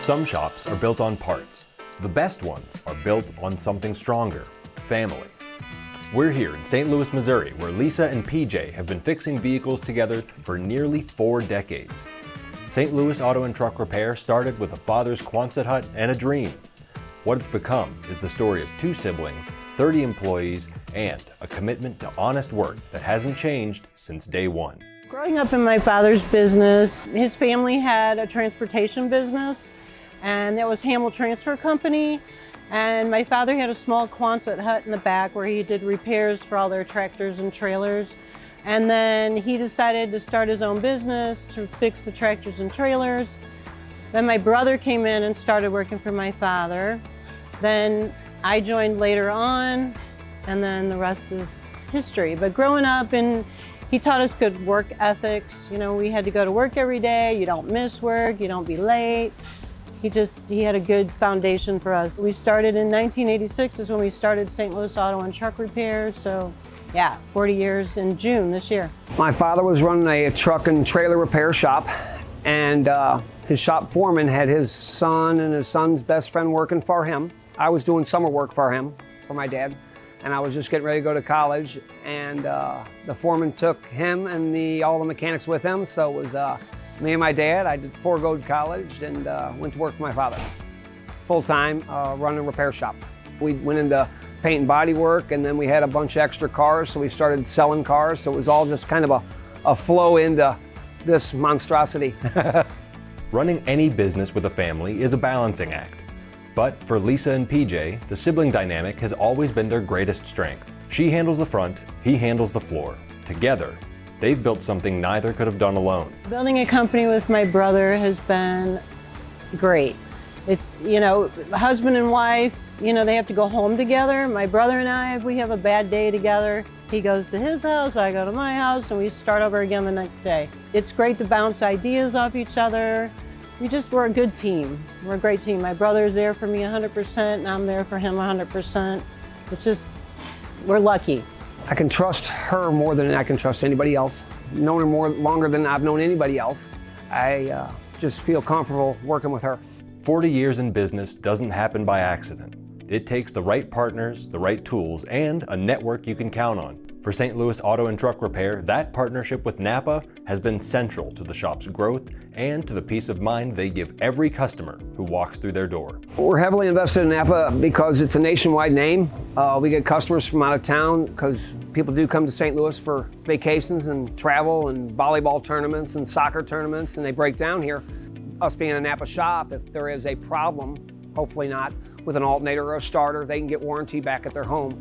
Some shops are built on parts. The best ones are built on something stronger, family. We're here in St. Louis, Missouri, where Lisa and P.J. have been fixing vehicles together for nearly 4 decades. St. Louis Auto and Truck Repair started with a father's Quonset hut and a dream. What it's become is the story of 2 siblings, 30 employees, and a commitment to honest work that hasn't changed since day one. Growing up in my father's business, his family had a transportation business, and that was Hamel Transfer Company. And my father had a small Quonset hut in the back where he did repairs for all their tractors and trailers. And then he decided to start his own business to fix the tractors and trailers. Then my brother came in and started working for my father. Then I joined later on, and then the rest is history. But growing up, he taught us good work ethics. You know, we had to go to work every day. You don't miss work, you don't be late. He had a good foundation for us. We started in 1986 is when we started St. Louis Auto and Truck Repair. So yeah, 40 years in June this year. My father was running a truck and trailer repair shop, and his shop foreman had his son and his son's best friend working for him. I was doing summer work for him, for my dad, and I was just getting ready to go to college, and the foreman took him and all the mechanics with him, so it was me and my dad. I did forego college and went to work for my father, full-time, running a repair shop. We went into paint and body work, and then we had a bunch of extra cars, so we started selling cars, so it was all just kind of a flow into this monstrosity. Running any business with a family is a balancing act. But for Lisa and P.J., the sibling dynamic has always been their greatest strength. She handles the front, he handles the floor. Together, they've built something neither could have done alone. Building a company with my brother has been great. It's, you know, husband and wife, you know, they have to go home together. My brother and I, if we have a bad day together, he goes to his house, I go to my house, and we start over again the next day. It's great to bounce ideas off each other. We're a good team. We're a great team. My brother's there for me 100%, and I'm there for him 100%. It's just, we're lucky. I can trust her more than I can trust anybody else. Known her longer than I've known anybody else. I just feel comfortable working with her. 40 years in business doesn't happen by accident. It takes the right partners, the right tools, and a network you can count on. For St. Louis Auto and Truck Repair, that partnership with NAPA has been central to the shop's growth and to the peace of mind they give every customer who walks through their door. We're heavily invested in NAPA because it's a nationwide name. We get customers from out of town because people do come to St. Louis for vacations and travel and volleyball tournaments and soccer tournaments, and they break down here. Us being a NAPA shop, if there is a problem, hopefully not, with an alternator or a starter, they can get warranty back at their home,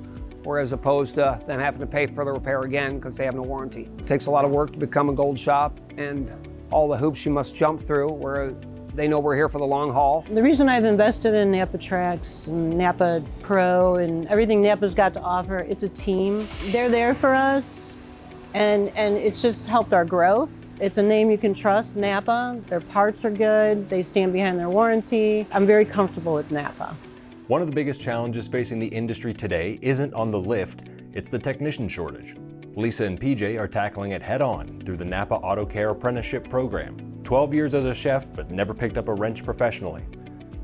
whereas opposed to them having to pay for the repair again because they have no warranty. It takes a lot of work to become a gold shop and all the hoops you must jump through where they know we're here for the long haul. The reason I've invested in NAPA Tracks and NAPA Pro and everything NAPA's got to offer, it's a team. They're there for us, and it's just helped our growth. It's a name you can trust, NAPA. Their parts are good. They stand behind their warranty. I'm very comfortable with NAPA. One of the biggest challenges facing the industry today isn't on the lift, it's the technician shortage. Lisa and P.J. are tackling it head-on through the NAPA Auto Care Apprenticeship program. 12 years as a chef, but never picked up a wrench professionally.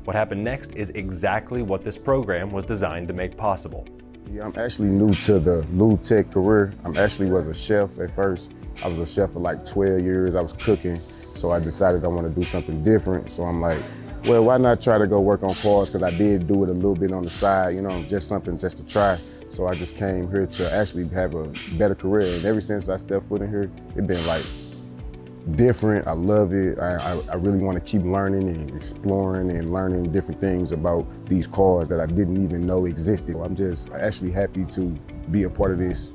What happened next is exactly what this program was designed to make possible. Yeah, I'm actually new to the lube tech career. I was a chef at first. I was a chef for like 12 years. I was cooking, so I decided I want to do something different. So I'm like, well, why not try to go work on cars? Because I did do it a little bit on the side, you know, just something just to try. So I just came here to actually have a better career. And ever since I stepped foot in here, it's been like different. I love it. I really want to keep learning and exploring and learning different things about these cars that I didn't even know existed. I'm just actually happy to be a part of this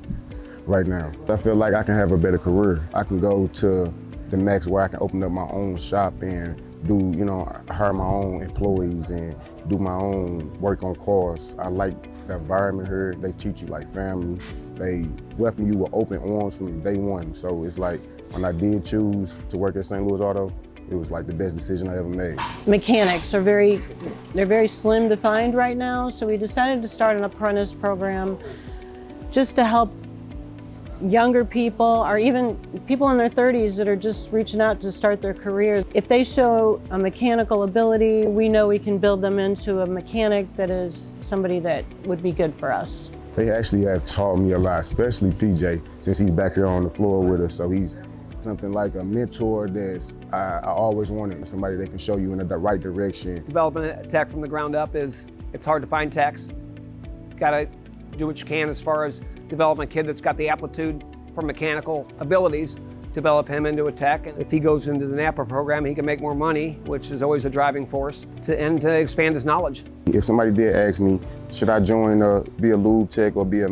right now. I feel like I can have a better career. I can go to the next where I can open up my own shop and do, you know, hire my own employees and do my own work on cars. I like the environment here. They treat you like family. They welcome you with open arms from day one. So it's like, when I did choose to work at St. Louis Auto, it was like the best decision I ever made. Mechanics are they're very slim to find right now, so we decided to start an apprentice program just to help younger people or even people in their 30s that are just reaching out to start their career. If they show a mechanical ability, we know we can build them into a mechanic that is somebody that would be good for us. They actually have taught me a lot, especially P.J., since he's back here on the floor with us. So he's something like a mentor that I always wanted, somebody that can show you in the right direction. Developing a tech from the ground up it's hard to find techs. Got to do what you can as far as develop a kid that's got the aptitude for mechanical abilities, develop him into a tech. And if he goes into the NAPA program, he can make more money, which is always a driving force, and to expand his knowledge. If somebody did ask me, should I join, be a lube tech or be a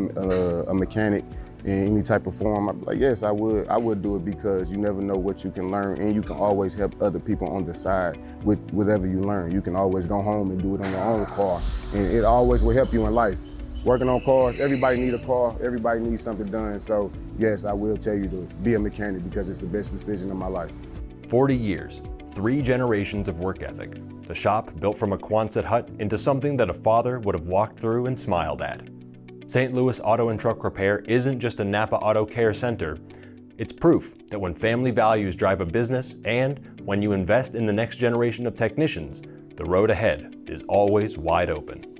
mechanic in any type of form, I'd be like, yes, I would. I would do it because you never know what you can learn, and you can always help other people on the side with whatever you learn. You can always go home and do it on your own car, and it always will help you in life. Working on cars, everybody needs a car, everybody needs something done. So yes, I will tell you to be a mechanic because it's the best decision of my life. 40 years, 3 generations of work ethic. The shop built from a Quonset hut into something that a father would have walked through and smiled at. St. Louis Auto and Truck Repair isn't just a NAPA Auto Care Center. It's proof that when family values drive a business and when you invest in the next generation of technicians, the road ahead is always wide open.